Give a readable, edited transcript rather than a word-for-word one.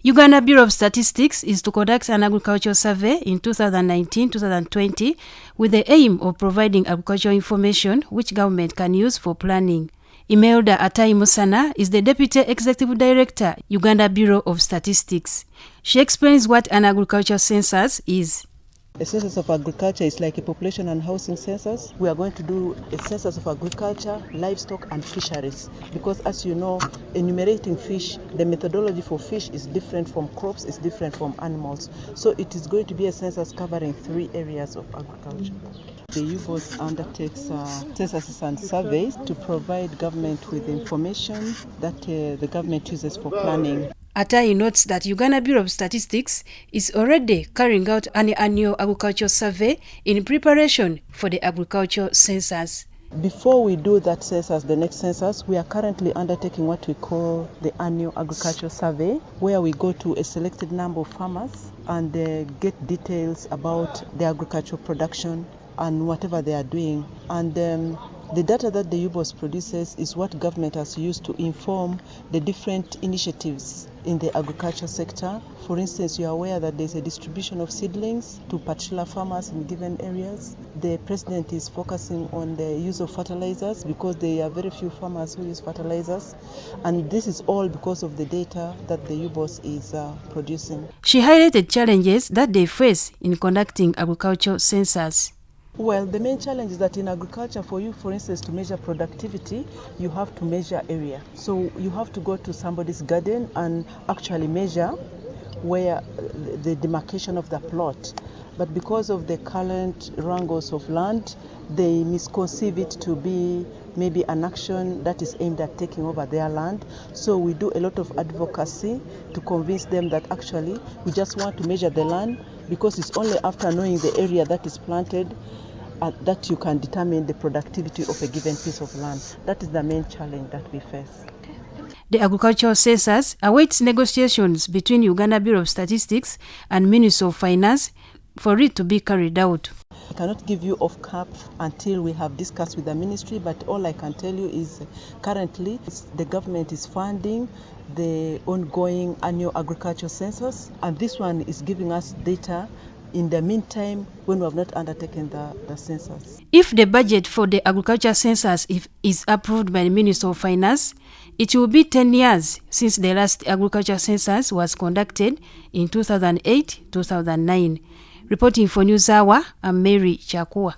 Uganda Bureau of Statistics is to conduct an agricultural survey in 2019-2020 with the aim of providing agricultural information which government can use for planning. Imelda Atai Musana is the Deputy Executive Director, Uganda Bureau of Statistics. She explains what an agricultural census is. A census of agriculture is like a population and housing census. We are going to do a census of agriculture, livestock and fisheries because, as you know, enumerating fish, the methodology for fish is different from crops, is different from animals. So it is going to be a census covering 3 areas of agriculture. The UBOS undertakes censuses and surveys to provide government with information that the government uses for planning. Atai notes that Uganda Bureau of Statistics is already carrying out an annual agricultural survey in preparation for the agricultural census. Before we do that census, the next census, we are currently undertaking what we call the annual agricultural survey, where we go to a selected number of farmers and get details about the agricultural production and whatever they are doing. And the data that the UBOS produces is what government has used to inform the different initiatives in the agriculture sector. For instance, you are aware that there's a distribution of seedlings to particular farmers in given areas. The president is focusing on the use of fertilizers because there are very few farmers who use fertilizers. And this is all because of the data that the UBOS is producing. She highlighted challenges that they face in conducting agricultural census. Well, the main challenge is that in agriculture, for you, for instance, to measure productivity, you have to measure area. So you have to go to somebody's garden and actually measure where the demarcation of the plot. But because of the current wrangles of land, they misconceive it to be maybe an action that is aimed at taking over their land. So we do a lot of advocacy to convince them that actually we just want to measure the land because it's only after knowing the area that is planted that you can determine the productivity of a given piece of land. That is the main challenge that we face. The agricultural census awaits negotiations between Uganda Bureau of Statistics and Ministry of Finance for it to be carried out. I cannot give you off cap until we have discussed with the ministry, but all I can tell you is currently the government is funding the ongoing annual agricultural census, and this one is giving us data in the meantime when we have not undertaken the census. If the budget for the agriculture census is approved by the Ministry of Finance, it will be 10 years since the last agriculture census was conducted in 2008-2009. Reporting for News Hour, I'm Mary Chakua.